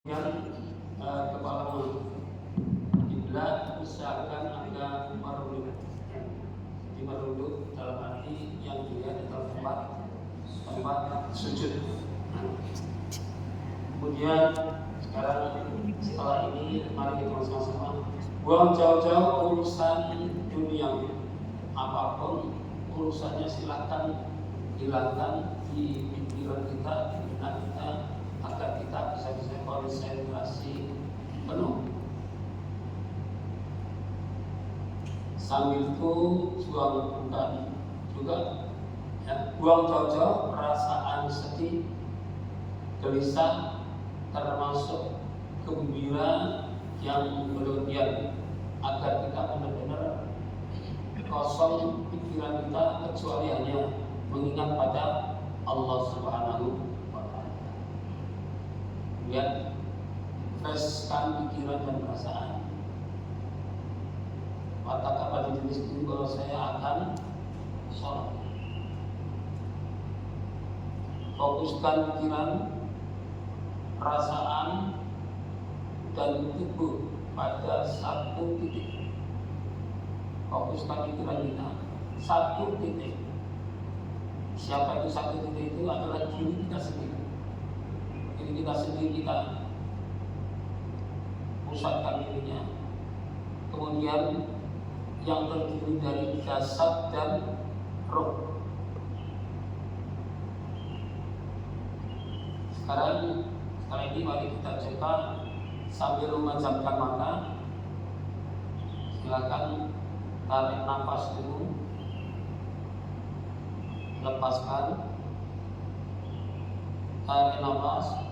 yang kepala kiblat usahakan agak merunduk dalam arti yang dilihat adalah tempat sujud. Kemudian sekarang setelah ini mari kita sama-sama buang jauh-jauh urusan dunia, apapun urusannya silahkan hilangkan di pikiran kita, di benak kita, agar kita bisa konsentrasi penuh. Sambil itu bukan juga buang jauh-jauh perasaan sedih, gelisah, termasuk gembira yang berlebihan, agar kita benar-benar kosong pikiran kita, kecuali hanya mengingat pada Allah Subhanahu wa Ta'ala. Kemudian freshkan pikiran dan perasaan. Katakan pada diri sendiri bahwa saya akan sholat. Fokuskan pikiran, perasaan, dan tubuh pada satu titik. Fokuskan pikiran kita satu titik. Siapa itu satu titik? Itu adalah diri kita sendiri. Diri kita sendiri, kita pusatkan dirinya. Kemudian yang terdiri dari jasad dan roh. Sekarang ini mari kita coba sambil memejamkan mata. Silakan tarik nafas dulu, lepaskan, tarik nafas,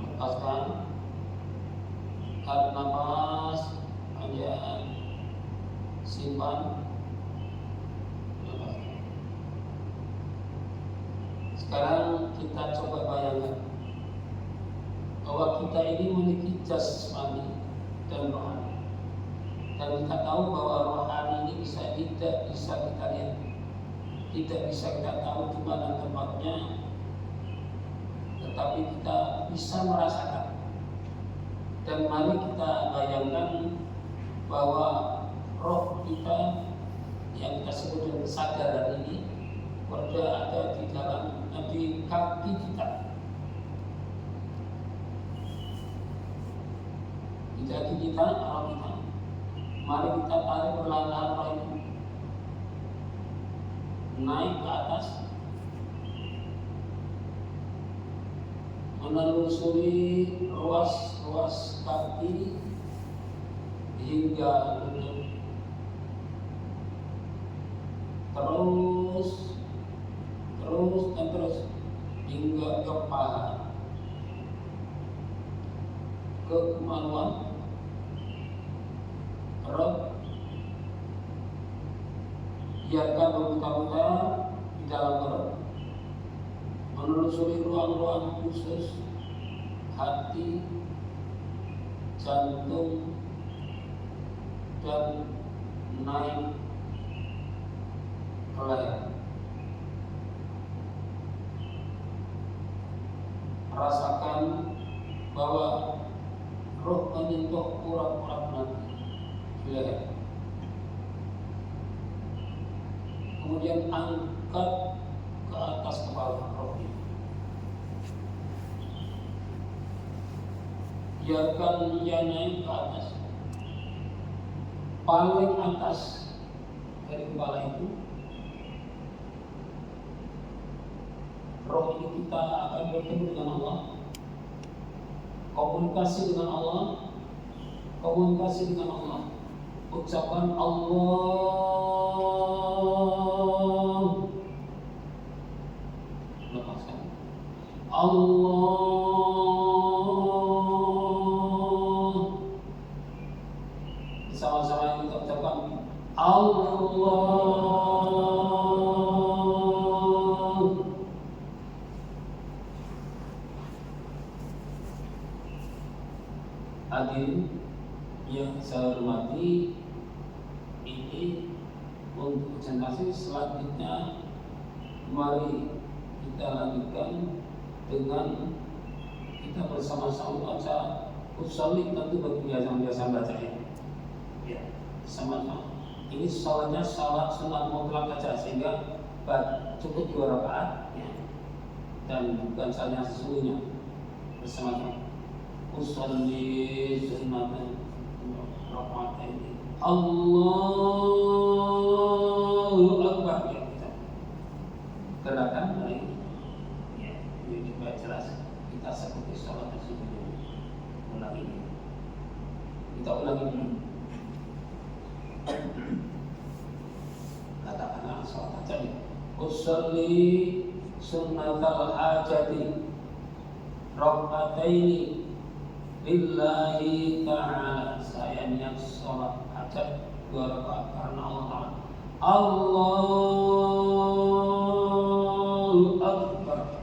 lepaskan, tarik nafas, panjang, simpan, lepaskan. Sekarang kita coba bayangkan bahwa kita ini memiliki jasmani dan rohani. Dan kita tahu bahwa rohani ini tidak bisa kita lihat, tidak bisa kita tahu di mana tempatnya, tetapi kita bisa merasakan. Dan mari kita bayangkan bahwa roh kita yang kita sebut dengan kesadaran ini berada di kaki kita, di kaki kita, roh kita. Mari kita tarik perlahan-lahan roh itu naik ke atas, menelusuri ruas kaki hingga lutut, terus hingga ke paha, ke kemaluan perut. Biarkan berputar-putar di dalam perut, menelusuri ruang-ruang khusus hati, jantung, dan naik ke leher. Rasakan bahwa roh menyentuh urat-urat nanti di leher. Kemudian angkat ke atas kepala roh ini. Biarkan dia naik ke atas, paling atas dari kepala itu. Roh ini kita akan bertemu dengan Allah, komunikasi dengan Allah, ucapan Allah, lepaskan Allah, sama-sama kita ucapkan Allah. Hadirin yang saya hormati, ini untuk presentasi selanjutnya mari kita lanjutkan dengan kita bersama-sama baca usolli, tentu biasa baca ya sama-sama. Ini sholatnya sholat sunat mutlak saja, sehingga cukup 2 rakaat ya. Dan bukan salatnya sesungguhnya bersama-sama. Usolli sunatan rakaatain. Allahu Akbar ya, kita gerakan mulai ya, ini juga jelas kita seperti sholat sesungguhnya. Ulangi, kita ulangi dulu. Katakanlah sholat aja nih. Usolli sunnatal hajati raka'ataini lillahi ta'ala. Saya niat sholat hajat 2 rakaat karena Allah Ta'ala. Allahu Akbar.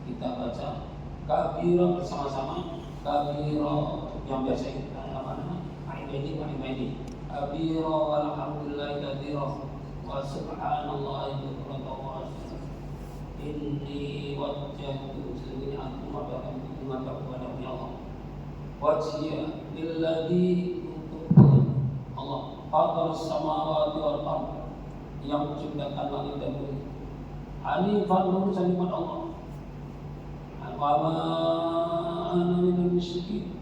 Kita baca kabira bersama-sama. Kabira yang biasa kita ini kabira walhamdulillahi katsira wa subhanallahi bukratan wa asila. Inni wajjahtu sesungguhnya aku menghadap kepada Allah. Wajhiya lilladzi, untuk Allah fatar samawati wal ardh, yang menciptakan langit dan bumi. Hanifan, lurus nikmat Allah. Wa ma ana minal musyrikin,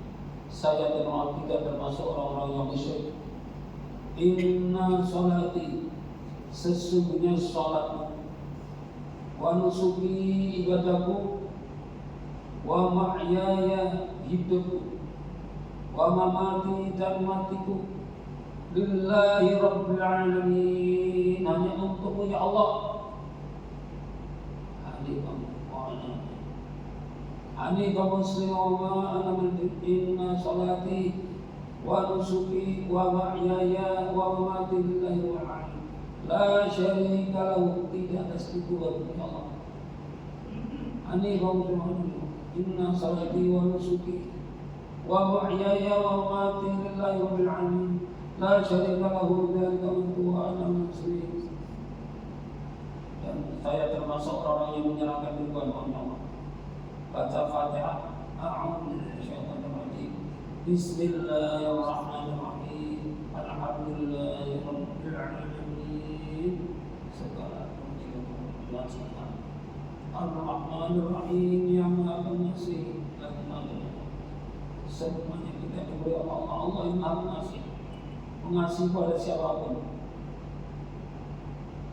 saya tidak termasuk orang-orang yang musyrik. Inna sholati, sesungguhnya sholatku, wa nusuki, ibadahku, wa ma'yaya, hidupku, wa mamati, dan matiku, lillahi rabbil alamin, hanya untukmu ya Allah. Hanifan musliman wa ana min inna sholati wa nusuki wa mahyaya wa mamati lillahi rabbil alamin, la syarika lahu, tidak ada sekutu bagi Allah. Hanifan musliman inna sholati wa nusuki wa mahyaya wa mamati lillahi rabbil alamin, la syarika lahu, dzalika umirtu wa ana muslim. Dan saya termasuk orang yang menyerahkan diri kepada Allah. Baca Fatihah. A'udzu billahi minasyaitonir rajim. Bismillahirrahmanirrahim. Alhamdulillahirabbil alamin. Segala puji dan puji Ar-Rahmanir Rahim, yang Maha Pengasih dan Maha. Semuanya kita diberi Allah. Allah yang Maha Pengasih, mengasih pada siapapun.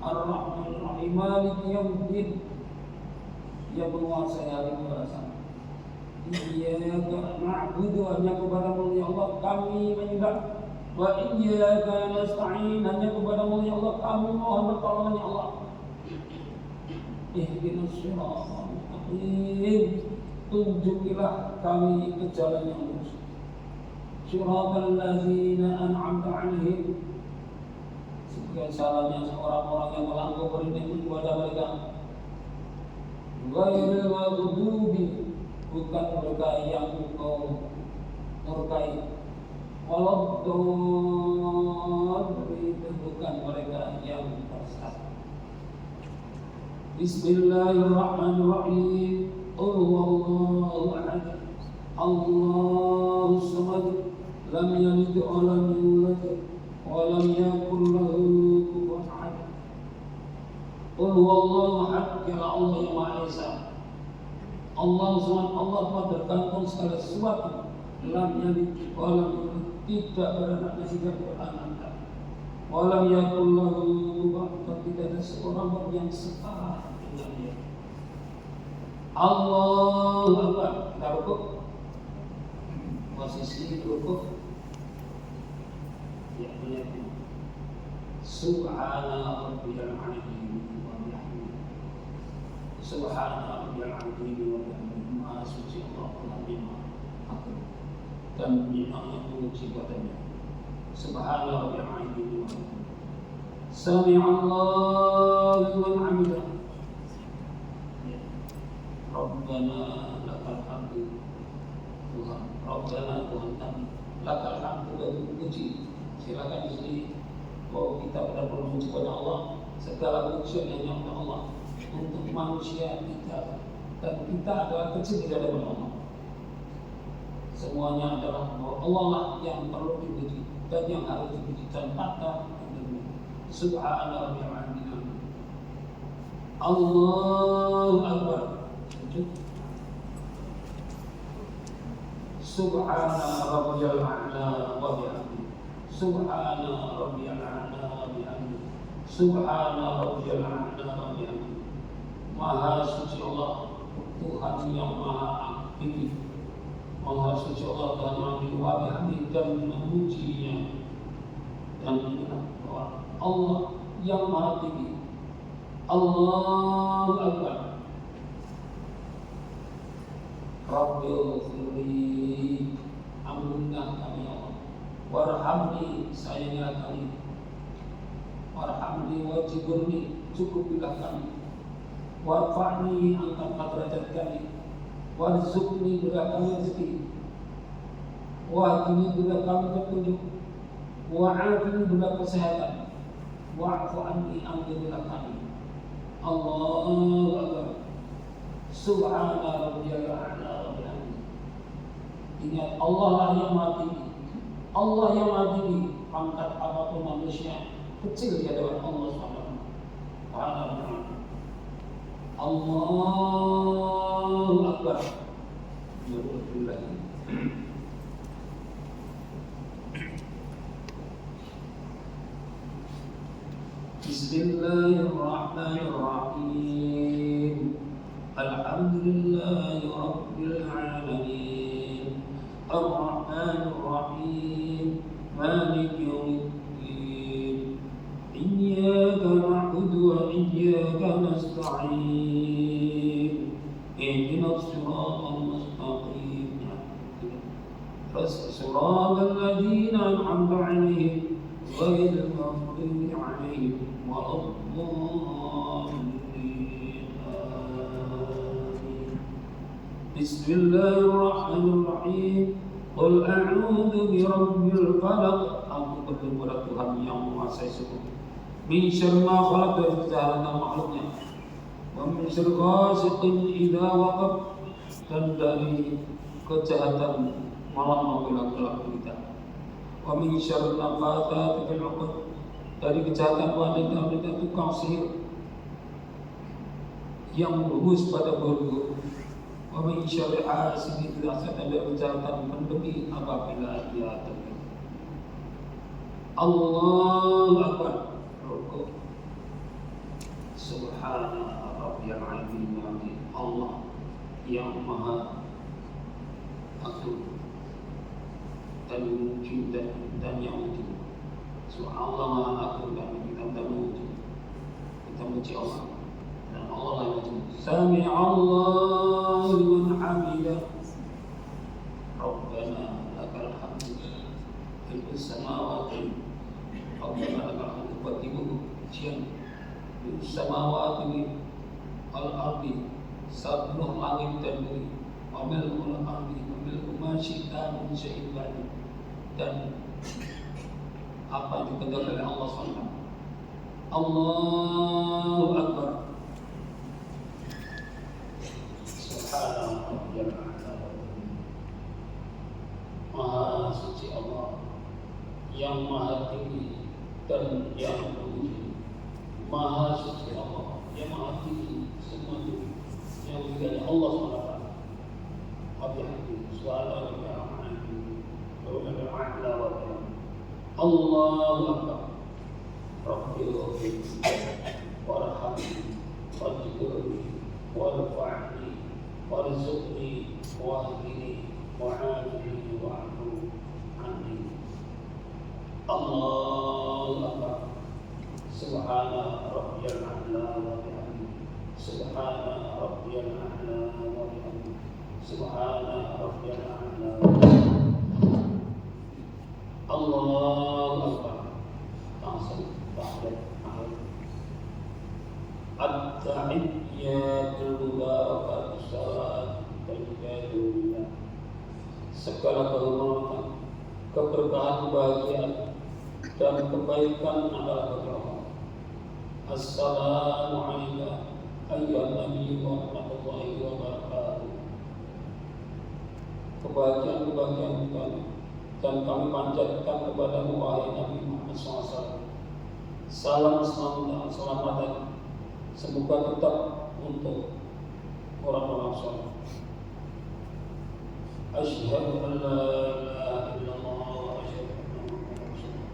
Ar-Rahmanir Rahim, Maliki Yaumiddin, yang menguasai hari pembalasan. Iyyaka na'budu, hanya kepadamu ya Allah kami menyembah. Wa iyyaka nasta'in, hanya kepadamu ya Allah kami mohon pertolongan ya Allah. Ihdinas siratal mustaqim, tunjukilah kami ke jalan yang lurus. Siratal ladzina an'amta 'alaihim, sebagai salahnya orang-orang yang telah Engkau beri nikmat kepada mereka. Ghairil maghdubi, bukan mereka yang Engkau murkai. Waladdallin, bukan mereka yang tersesat. Bismillahirrahmanirrahim. Qul huwallahu ahad, Allahus samad, lam yalid wa lam yulad wa lam yakul lahu kufuwan ahad. Qul huwallahu ahad, ya Allah yang Maha Esa. Allah SWT, Allah telah bergantung segala sesuatu. Lam yalid wa lam yulad, tidak beranak dan tidak beranak. Wa lam yakul lahu kufuwan ahad, tidak ada seorang yang setara dengan dia. Allahu Akbar. Kita rukuk. Posisi rukuk. Ya, lihat. Subhana rabbiyal azim wa bihamdihi. Subhana rabbiyal azim wa bihamdihi. Maha suci Allah, Maha Agung dan Maha Penguji padanya. Subhana rabbiyal azim wa bihamdihi. Sami'allahu liman hamidah. Rabbana lakal hamdu. Tuhan, Rabbana Tuhan kami, lakal hamdu, bagi puji. Silakan di sini bahwa kita benar-benar memuji kepada Allah. Segala pujian hanya untuk Allah. Untuk manusia tidak Dan kita adalah kecil di hadapan Allah. Semuanya adalah bahwa Allah lah yang perlu dipuji dan yang harus dipuji tanpa kata. Subhana rabbiyal a'la. Allahu akbar. Subhana rabbiyal a'la wa bihamdihi. Subhana rabbiyal a'la wa bihamdihi. Subhana rabbiyal a'la wa bihamdihi. Maha suci Allah, Tuhan yang maha tinggi. Maha suci Allah Tuhan yang bihamdihi dan memujinya. Dan ingat bahwa Allah yang maha tinggi. Allahu akbar. Rabbil firli, ampunilah kami ya Allah. Warhamni, sayangilah kami. Warhamni wajiburni, cukupilah kami. Warfa'ni, angkat derajat kami. Warzuqni, berilah kami rezeki. Wahdini, berilah kami petunjuk. Wa'afini, berilah kesehatan. Wa'fu anni, ampunilah kami. Allahu akbar. Subhana rabbiyal a'la wa bihamdihi. Ingat Allah lah yang maha tinggi. Allah yang maha tinggi. Pangkat apapun manusia kecil di hadapan Allah Subhanahu wa taala. Allahu akbar. Alhamdulillah. Bismillahirrahmanirrahim. Alhamdulillahi rabbil alamin. Ar-Rahmanir Rahim. Maliki yaumiddin. Iyyaka na'budu wa iyyaka nasta'in. Ihdinas siratal mustaqim. Siratal ladzina an'amta 'alaihim ghairil maghdubi 'alaihim waladdallin. Bismillahirrahmanirrahim. Qul a'udzu birabbil falaq. Aku berdoa kepada Tuhan yang menguasai subuh. Min syarri ma khalaq, dari kejahatan makhluknya. Wa min syarri ghasiqin idza waqab, dan dari kejahatan malam apabila gelap gulita. Wa min syarri nafatsati fil 'uqad, dari kejahatan wanita-wanita tukang sihir yang berhus pada bulu. Wa min syarri hasidin idza hasad, dari kejahatan pendemi apabila ia terkena. Allahu akbar. Subhana rabbiyal azim. Allah yang maha agung dan muji dan yang muji. Allah maha agung dan kita muji. Kita muji Allah. Dan Allah yang muji. Sami'allahu liman hamidah. Rabbana lakal hamdu fil samawati. Rabbana lakal hamdu qadimu siang fil samawati wal ardi. Sabnuh langit dan bumi. Wa mil'ul ardi wa mil'u ma syi'ta min syai'in ba'd. Dan apa yang dikehendaki oleh Allah SWT. Allahu akbar. Subhanallah. Maha suci Allah yang maha tinggi dan yang mulia. Maha suci Allah yang maha tinggi semua itu yang mulia Allah SWT. Subhanallah. Allahu akbar. Rabbil warhamni wajburni warfa'ni warzuqni wahdini wa'afini wa'fu anni. Allahu akbar. Subhana rabbiyal a'la wa bihamdihi. Subhana rabbiyal a'la wa bihamdihi. Subhana rabbiyal a'la wa bihamdihi. Allahu akbar. Langsung ba'da at-tahiyyatul mubarakatuh salat tahiyyatulillah. Segala kehormatan, keberkahan, kebahagiaan dan kebaikan adalah bagi Allah. Assalamualaikum ayyuhan nabiyyu wa warahmatullahi wabarakatuh. Kebahagiaan kami dan kami panjatkan kepadamu wahai Nabi Muhammad SAW. Salam dan selamatan semoga tetap untuk orang-orang soleh. Asyhadu an la ilaha illallah wa asyhadu anna Muhammadan rasulullah.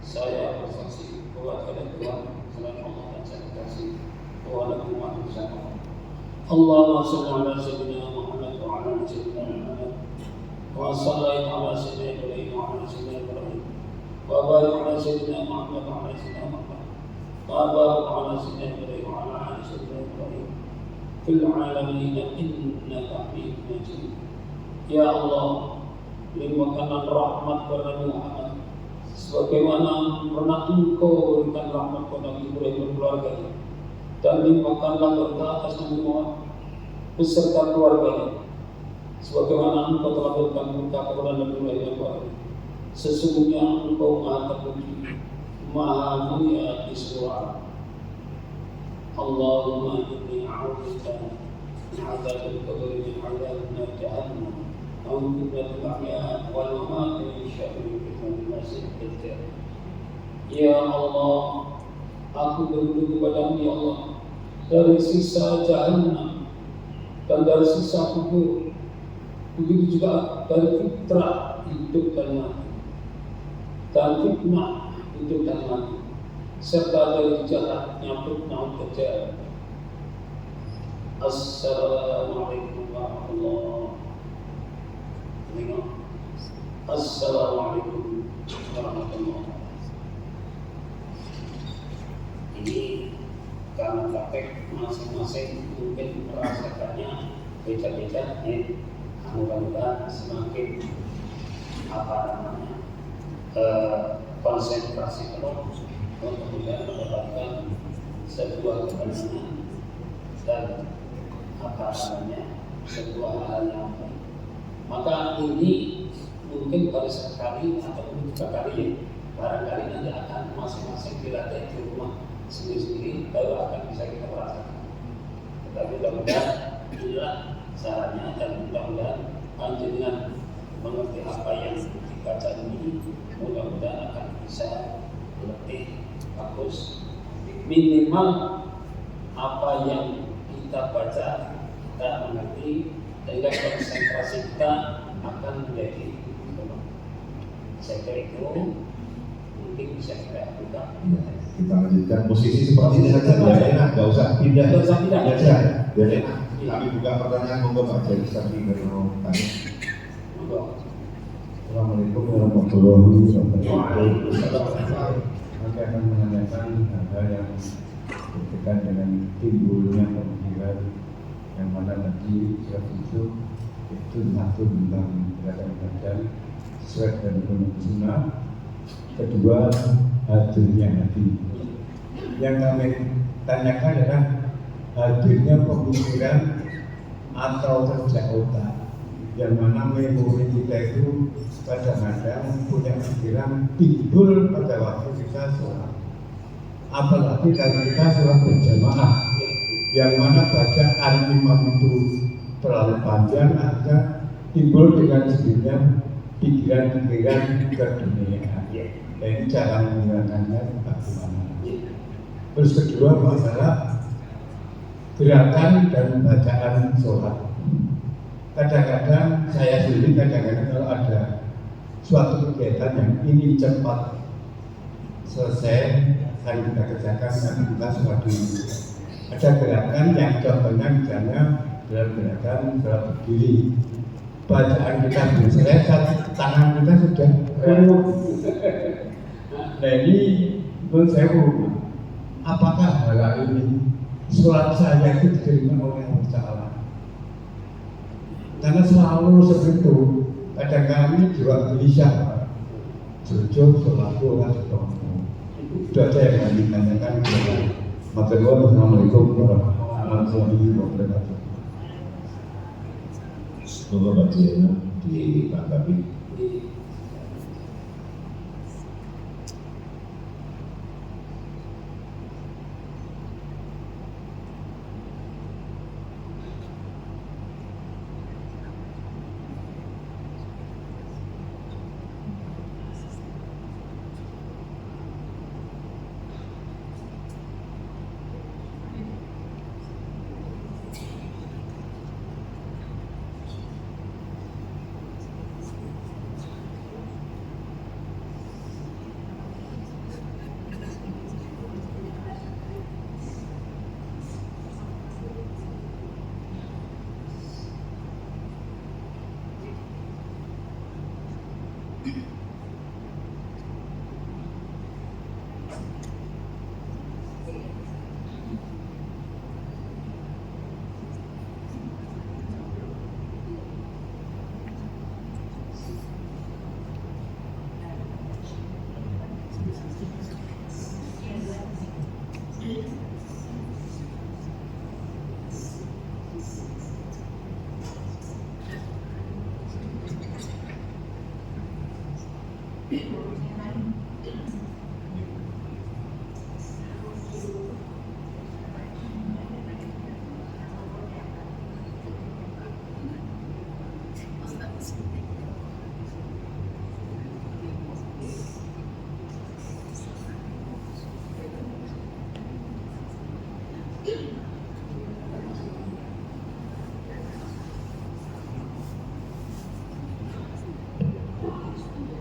Saya bersaksi bahwa tiada Tuhan selain Allah dan saya bersaksi bahwa Nabi Muhammad SAW. Allahumma shalli ala sayyidina Muhammad wa ala ali sayyidina Muhammad wa salli ala sayyidina Ibrahim wa ala sayyidina Ibrahim wa barik ala sayyidina Muhammad wa ala sayyidina Muhammad wa barik ala sayyidina Ibrahim wa ala ali sayyidina Ibrahim fil alamin innaka Hamidum Majid. Ya Allah, limpahkan rahmat kepada Muhammad sebagaimana pernah Engkau berikan rahmat kepada Ibrahim dan keluarganya, dan limpahkanlah berkah atas Nabi Muhammad beserta keluarganya sebagaimana Engkau telah berikan berkah kepada Nabi Ibrahim dan keluarganya. Sesungguhnya Engkau Maha Terpuji, Maha Mulia di seluruh alam. Allahumma inni a'udzubika min adzabil qabri min adzabi jahannam wa min fitnatil mahya wal mamat min syarri fitnatil masiihid dajjal. Ya Allah, aku berlindung kepadamu ya Allah dari siksa jahannam dan dari siksa kubur, begitu juga dari fitrah hidup dan mati, dan fitnah hidup dan mati, serta dari jahatnya fitnah dajjal. Assalamualaikum warahmatullahi wabarakatuh. Assalamualaikum warahmatullahi wabarakatuh. Ini karena praktek masing-masing mungkin merasakannya beda-beda, mudah-mudahan semakin konsentrasi penuh untuk kemudian mendapatkan sebuah kebenaran dan sebuah hal yang baik. Maka ini mungkin baru sekali atau dua kali ya, barangkali nanti akan masing-masing dilatih di rumah sendiri-sendiri baru akan bisa kita merasakan. Tetapi mudah-mudahan inilah caranya, dan mudah-mudahan panjenengan mengerti apa yang dibaca ini, mudah-mudahan akan bisa lebih bagus. Minimal apa yang kita baca kita mengerti, sehingga konsentrasi kita akan menjadi penuh. Saya kira itu mungkin bisa kita lakukan. Kita lanjutkan posisi seperti ini saja, biar enak, nggak usah pindah. Nggak usah pindah. Biar enak. Kami buka pertanyaan, monggo Pak Jadi Sapi kalau tanya. Assalamualaikum warahmatullahi wabarakatuh. Maka akan menanyakan hal yang berkaitan dengan timbulnya pemikiran yang mana tadi saya tujuh itu satu tentang gerakan badan sesuai dengan sunnah. Kedua, hadirnya hati. Yang kami tanyakan adalah hadirnya pemikiran atau kerja otak, yang mana memori kita itu kadang-kadang punya pikiran timbul pada waktu kita sholat. Apalagi kalau kita sholat berjamaah, yang mana bacaan imam itu terlalu panjang, ada timbul dengan sendirinya pikiran-pikiran keduniaan. Dan ini cara menghilangkannya bagaimana. Terus kedua, masalah gerakan dan bacaan sholat. Kadang-kadang saya sendiri kalau ada suatu kegiatan yang ingin cepat selesai, hari kita kerjakan, nanti kita sholat dulu. Ada gerakan yang contohnya misalnya dalam gerakan sholat berdiri, bacaan kita belum selesai, tangan kita sudah nah ini menurut saya, apakah hal ini sholat saya itu diterima oleh Allah Ta'ala? Karena selalu seperti itu, kadang kami juga gelisah, jujur, sholat Allah Ta'ala. Itu aja yang kami tanyakan. Assalamualaikum warahmatullahi wabarakatuh. Semoga bagiannya ditanggapi.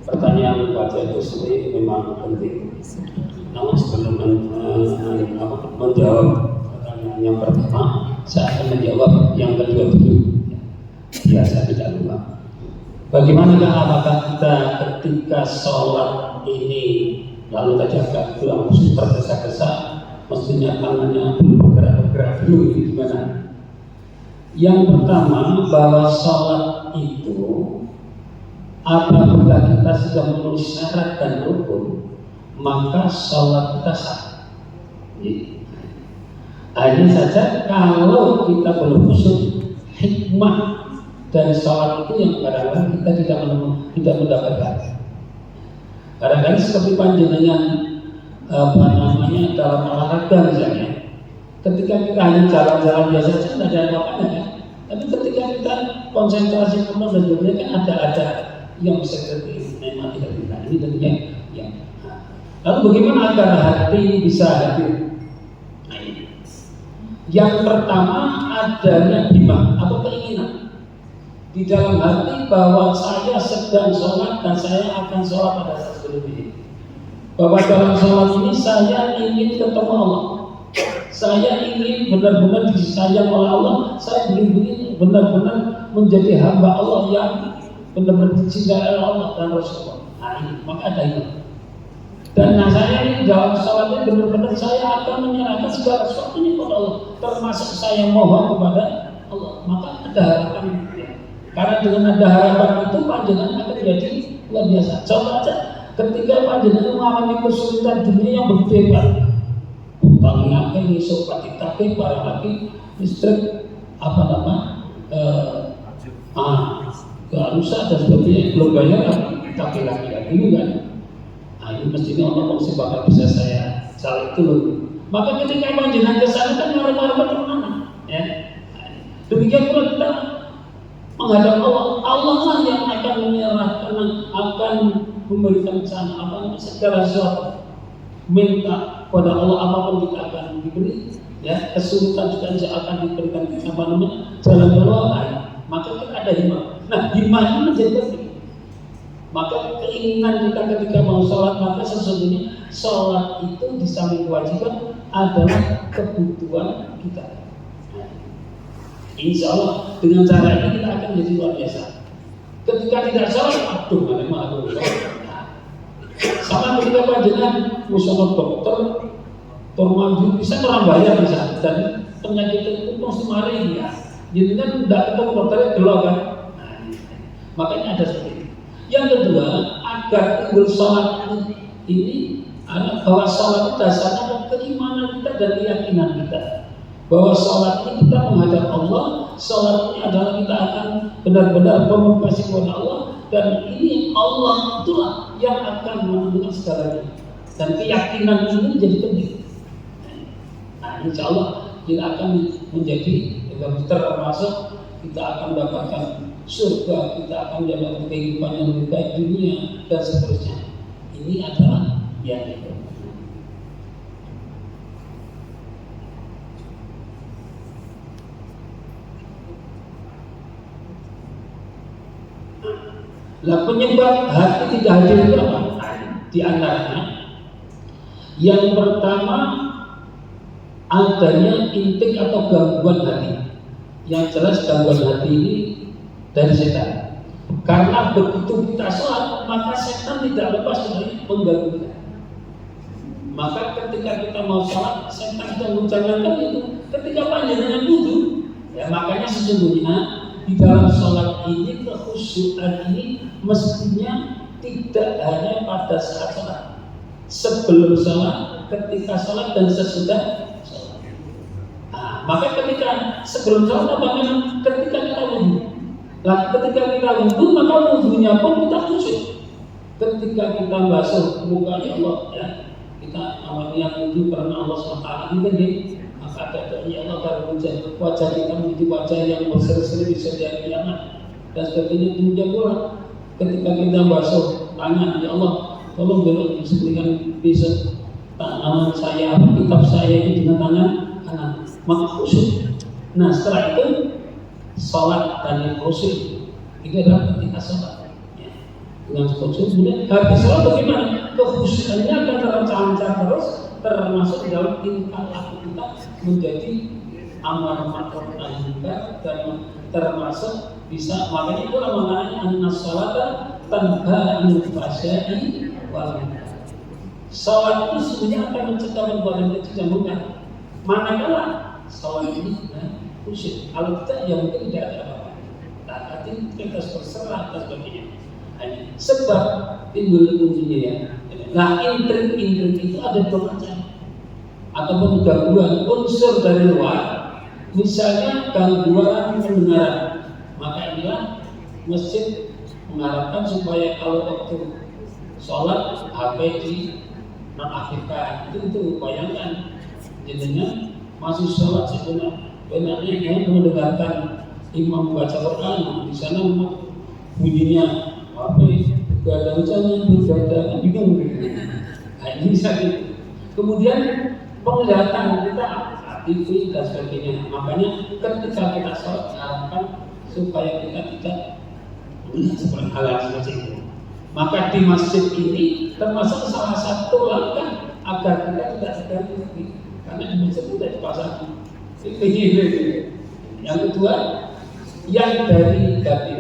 Pertanyaan baca itu sendiri memang penting. Namun sebelum menjawab pertanyaan yang pertama, saya akan menjawab yang kedua dulu. Biasa tidak lupa. Bagaimana apakah kita ketika sholat ini lalu tadi agak kurang tergesa-gesa, mestinya tangannya bergerak dulu, gimana? Yang pertama, bahwa sholat itu apabila kita sudah memenuhi syarat dan rukun, maka sholat kita sah. Hanya saja kalau kita belum khusyuk, hikmah dari sholat itu yang kadang-kadang kita tidak mendapatkan. Kadang-kadang seperti panjenengan dalam olahraga misalnya, ketika kita hanya jalan-jalan biasa saja tidak ada apa-apa kan? Tapi ketika kita konsentrasi penuh dan sebagainya kan ada yang bisa kita nikmati dari kita. Ini tentunya yang. Lalu bagaimana agar hati ini bisa hadir? Nah, ini. Yang pertama adanya himah atau keinginan di dalam hati bahwa saya sedang sholat dan saya akan sholat pada saat sebelum ini. Bahwa dalam sholat ini saya ingin ketemu Allah. Saya ingin benar-benar disayang oleh Allah. Saya ingin benar-benar menjadi hamba Allah yang benar-benar dicintai oleh Allah dan Rasulullah. Nah, ini maka ada itu. Dan saya ini dalam sholat ini benar-benar saya akan menyerahkan segala sesuatunya kepada Allah, termasuk saya mohon kepada Allah. Maka ada harapan itu. Karena dengan ada harapan itu panjenengan akan jadi luar biasa. Contoh aja, ketika panjenengan mengalami kesulitan dunia yang berdebat, utangnya ini sobat ditagih, para lagi listrik rusak dan sebagainya, belum bayar tapi lagi kan. Nah, ini mestinya orang mesti bakal bisa saya cari dulu. Maka ketika panjenengan ke sana kan marah-marah pertemanan, ya. Demikian pula kita menghadap Allah. Allah lah yang akan menyerahkan, akan memberikan sana segala sesuatu. Minta pada Allah apapun kita akan diberi, ya. Kesulitan juga akan diberikan jalan keluar. Maka kita ada himah. Nah, himah ini menjadi penting. Maka keinginan kita ketika mau sholat, maka sesungguhnya sholat itu di samping kewajiban adalah kebutuhan kita. Insya Allah dengan cara ini kita akan menjadi luar biasa. Ketika tidak sholat, malu. Sama ketika panjenengan musuh dokter, termanjur bisa merambayar bisa, dan penyakit itu mesti mari dia. Jadi kan tidak ketemu dokternya dulu kan. Makanya ada seperti itu. Yang kedua, agar timbul sholat ini adalah bahwa sholat itu dasarnya keimanan kita dan keyakinan kita. Bahwa sholat ini kita menghadap Allah, sholat ini adalah kita akan benar-benar berkomunikasi kepada Allah, dan ini Allah itulah yang akan menentukan segalanya. Dan keyakinan ini menjadi penting. Nah, insya Allah kita akan menjadi termasuk kita akan mendapatkan surga, kita akan mendapatkan kehidupan yang lebih baik dunia dan seterusnya. Ini adalah yang itu. Lah penyebab hati tidak hadir itu apa? Di antaranya yang pertama adanya intik atau gangguan hati. Yang jelas gangguan hati ini dari setan. Karena begitu kita sholat, maka setan tidak lepas dari mengganggu kita. Maka ketika kita mau sholat, setan sedang mencanangkan itu. Ketika panjenengan wudu, ya makanya sesungguhnya di dalam sholat ini kekhusyuan ini mestinya tidak hanya pada saat sholat, sebelum sholat, ketika sholat dan sesudah sholat. Nah, maka ketika sebelum sholat bagaimana? Ketika kita wudu. Nah, ketika kita wudu maka wudunya pun kita khusyuk. Ketika kita basuh muka Allah, ya kita namanya wudu karena Allah SWT ini kan maka ada ya Allah kalau wajah kita menjadi wajah yang berseri-seri bisa jadi kiamat dan sebagainya. Kemudian pula ketika kita basuh tangan, ya Allah tolong belok disebutkan bisa tangan saya, kitab saya ini dengan tangan kanan, maka khusyuk. Nah setelah itu sholat dan khusyuk itu adalah ketika sholat ya. Dengan khusyuk kemudian habis sholat bagaimana? Kekhusyukannya akan terancam terus, termasuk dalam tingkah laku kita menjadi amar ma'ruf nahi munkar dan termasuk bisa, makanya itu namanya an-sholata tanha 'anil fahsya'i wal munkar. Salat itu sebenarnya akan mencegah perbuatan keji dan munkar. Manakala salat ini khusyuk, kalau tidak ya mungkin tidak ada apa-apa. Tapi kita berserah dan sebagainya. Sebab timbul kuncinya ya. Nah intrik itu ada dua macam. Ataupun gangguan unsur dari luar, misalnya gangguan pendengaran. Maka inilah masjid mengharapkan supaya kalau waktu sholat HP di nonaktifkan itu bayangkan jadinya masih sholat sebenarnya yang mendengarkan imam membaca Quran di sana bunyinya HP gak ada ucapan bergada bingung. Nah ini sakit. Kemudian penglihatan kita TV dan sebagainya. Makanya ketika kita sholat diharapkan supaya kita tidak melihat seperti hal semacam itu. Maka di masjid ini termasuk salah satu langkah agar kita tidak terganggu, karena di masjid tidak dipasang. Yang kedua, yang dari batin.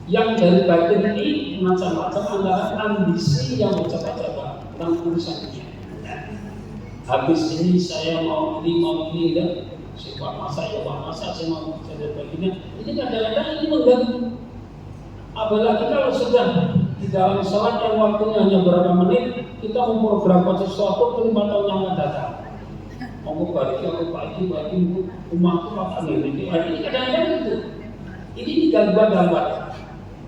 Yang dari batin ini macam-macam antara ambisi yang mencoba-coba tentang urusannya. Habis ini saya mau ini dan sifat masa ya masa saya mau saya begini. Ini kadang-kadang ini mengganggu. Apalagi kalau sudah di dalam sholat yang waktunya hanya berapa menit, kita memprogramkan sesuatu 5 tahun yang akan datang. Mau balik pagi umatku apa ini kadang-kadang itu. Ini diganggu-ganggu.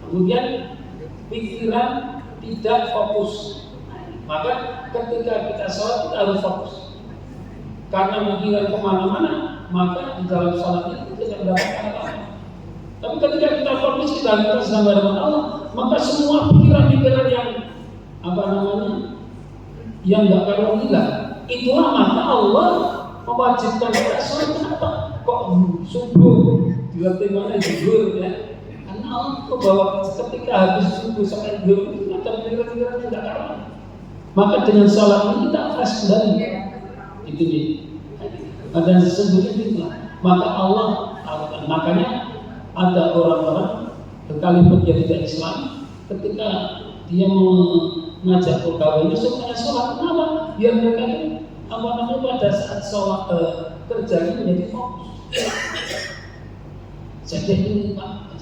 Kemudian pikiran tidak fokus. Maka ketika kita sholat kita harus fokus. Karena pikiran kemana-mana, maka di dalam sholat itu tidak mendapatkan apa-apa. Tapi ketika kita fokus kita sedang berhadapan Allah, maka semua pikiran-pikiran yang yang nggak karuan hilang. Itulah maka Allah mewajibkan kita sholat. Kenapa? Kok subuh dilatih mana zuhur ya? Karena Allah membawa ketika habis subuh sampai zuhur itu ada pikiran-pikiran yang nggak karuan. Maka dengan sholat ini kita fresh kembali. Itu dia. Dan sesungguhnya itulah. Maka Allah, makanya ada orang-orang sekalipun dia tidak Islam, ketika dia mengajak pegawainya supaya sholat, kenapa? Biar mereka itu pada saat sholat kerjanya menjadi fokus. Jadi ini Pak,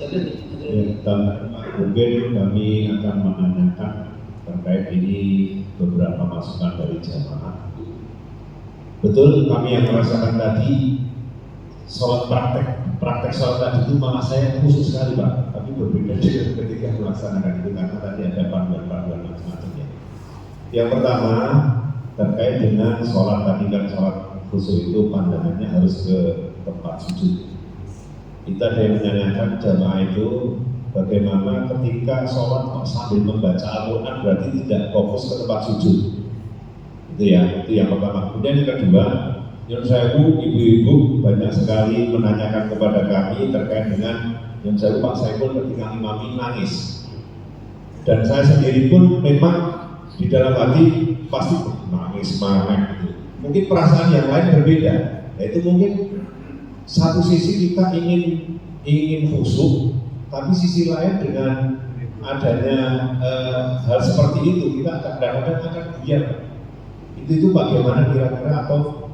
mungkin kami akan menanyakan terkait ini beberapa masukan dari jamaah. Betul, kami yang merasakan tadi sholat praktek sholat tadi itu malah saya khusus sekali Pak, tapi berbeda dengan ketika melaksanakan itu karena tadi ada panduan-panduan macam-macamnya. Yang pertama terkait dengan sholat tadi kan sholat khusus itu pandangannya harus ke tempat sujud. Kita ada yang menanyakan jamaah itu bagaimana ketika sholat sambil membaca Al-Quran berarti tidak fokus ke tempat sujud. Itu yang pertama. Kemudian yang kedua, Nyun Sewu, ibu-ibu banyak sekali menanyakan kepada kami terkait dengan Nyun Sewu Pak Saiful ketika imami nangis. Dan saya sendiri pun memang di dalam hati pasti nangis gitu. Mungkin perasaan yang lain berbeda. Yaitu mungkin satu sisi kita ingin khusyuk, Tapi sisi lain dengan adanya hal seperti itu kita kadang-kadang akan biar itu bagaimana kira-kira, atau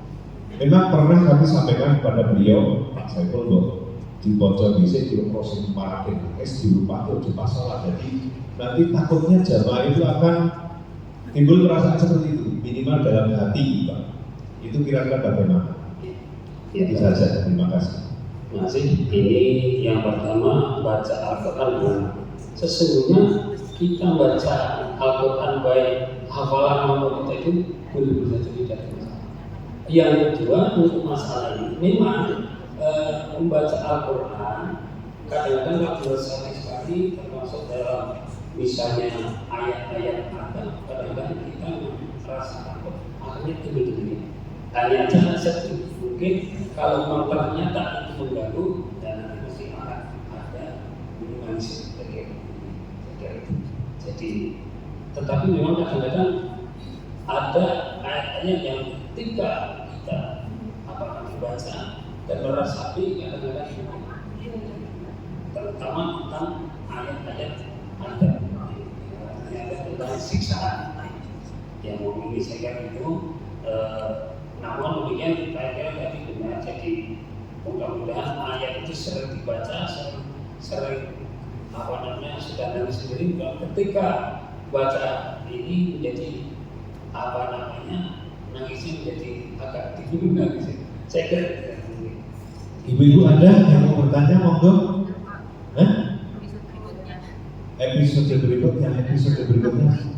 memang pernah kami sampaikan kepada beliau Pak Saiful bahwa di pojok bisa di proses parakin es di lupa di pasal, jadi nanti takutnya jamaah itu akan timbul perasaan seperti itu minimal dalam hati Pak. Itu kira-kira bagaimana? Itu saja, terima kasih. Masih ini yang pertama baca Al-Quran. Sesungguhnya kita baca Al-Quran baik hafalan maupun kita itu boleh saja tidak masalah. Yang kedua untuk masalah ini memang membaca Al-Quran kadang-kadang nggak bersama sekali, termasuk dalam misalnya ayat-ayat ada kadang-kadang kita merasa takut akhirnya timbul-timbul. Hanya saja sedikit mungkin kalau memang ternyata itu mengganggu dan nanti mesti akan ada minimalisir dari itu. Jadi tetapi memang kadang-kadang ada ayat-ayat yang ketika kita dibaca dan meresapi kadang-kadang terutama tentang ayat-ayat ada tentang siksaan yang ini saya kira itu namun demikian saya kira tadi benar. Jadi mudah-mudahan ayat itu sering dibaca, sering sudah dari sendiri ketika baca ini menjadi nangisnya menjadi agak diburu nangis. Saya kira Ibu-ibu ada yang mau bertanya, monggo. Episode berikutnya.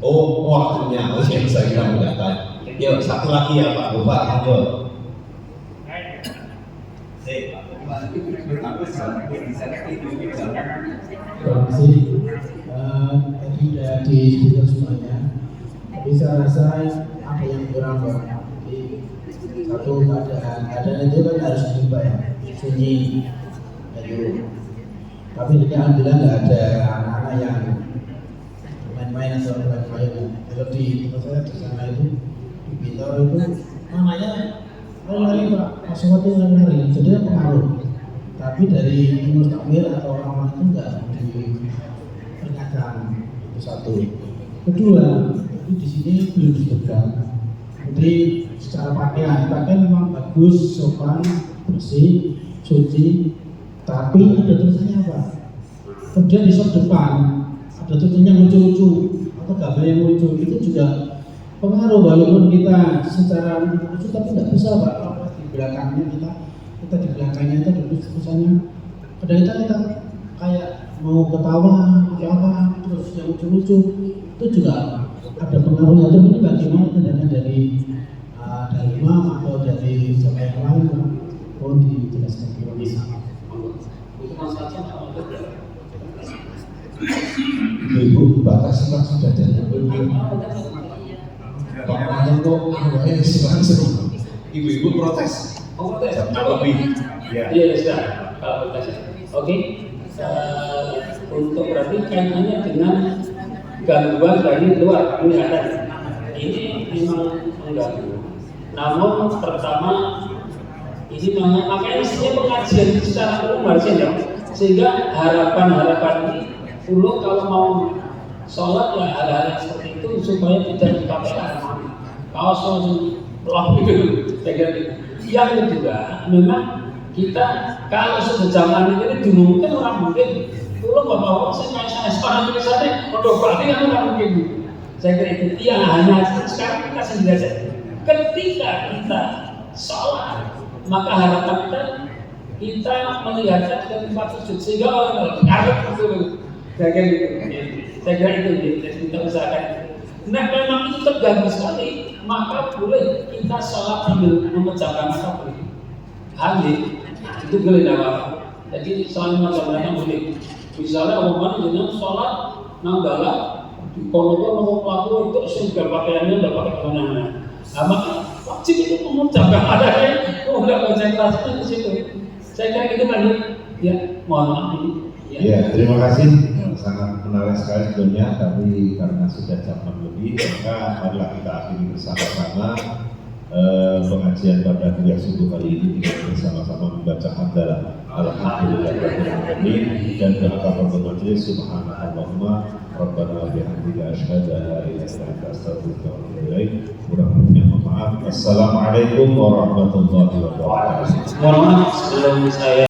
Oh, waktunya. Oh, saya kira udah tahu. Yuk, satu lagi ya Pak Bapak, monggo. Terima kasih. Tadi sudah disebutkan semuanya. Tapi saya rasa apa yang kurang Pak. Jadi satu keadaan itu kan harus diubah ya, sunyi itu. Tapi ini alhamdulillah nggak ada anak-anak yang main-main atau main-main. Kalau di tempat di sana itu di Bintaro itu namanya lari Pak, pesawat itu lari, jadi pengaruh. Tapi dari umur takmir atau orang itu nggak diperingatkan, itu satu. Kedua, di sini belum disebutkan. Jadi secara pakaian memang bagus, sopan, bersih, suci. Tapi ada tulisannya apa? Kemudian di shop depan ada tulisannya yang lucu-lucu atau gambar yang lucu, itu juga pengaruh. Walaupun kita secara lucu tapi nggak bisa Pak. Di belakangnya kita di belakangnya itu ada tulisannya. Kadang-kadang kita kayak mau ketawa atau apa, terus yang lucu-lucu itu juga ada pengaruhnya. Itu ini bagaimana tindakan dari imam atau dari siapa yang lain? Mohon dijelaskan kira Ibu batasi Pak sudah jadi. Pokoknya kok langsung. Ibu protes. Lebih. Iya sudah. Kalau protes. Oke. Untuk berarti kaitannya dengan gangguan dari luar penglihatan. Ini memang mengganggu. Namun pertama ini makanya mestinya pengajian secara umum harusnya ya. Sehingga harapan ini dulu kalau mau sholat ya hal-hal seperti itu supaya tidak dipakai kalau sholat gitu. Saya kira gitu. Yang kedua memang kita kalau sudah zaman ini dimungkinkan orang mungkin dulu bapak saya sekarang tulisannya untuk berarti kan orang mungkin gitu. Saya kira itu yang hanya sekarang kita sendiri saja. Ketika kita sholat maka harapan kita melihatnya dengan tempat sujud sehingga orang harap betul. Saya kira itu kita usahakan. Nah memang itu terganggu sekali, maka boleh kita sholat sambil memejamkan mata boleh. Itu boleh apa? Jadi soal macam-macam boleh. Misalnya orang dengan sholat nambah di kono pelaku itu sudah pakaiannya udah pakai kemana-mana. Maka wajib itu memejamkan matanya, nggak konsentrasi di situ. Saya kira itu tadi. Ya, mohon maaf ini. Ya, terima kasih. Sangat menarik sekali sebetulnya, tapi karena sudah jam 6 lebih, maka marilah kita akhiri bersama-sama pengajian pada kuliah subuh kali ini dengan bersama-sama membaca hamdalah. Alhamdulillahirobbilalamin. Dan doa kafatul majelis, subhanallahumma rabbana bihamdika asyhadu an la ilaha illa anta astaghfiruka wa atubu ilaik. Mudah-mudahan maaf. Assalamualaikum warahmatullahi wabarakatuh. Mohon maaf sebelum saya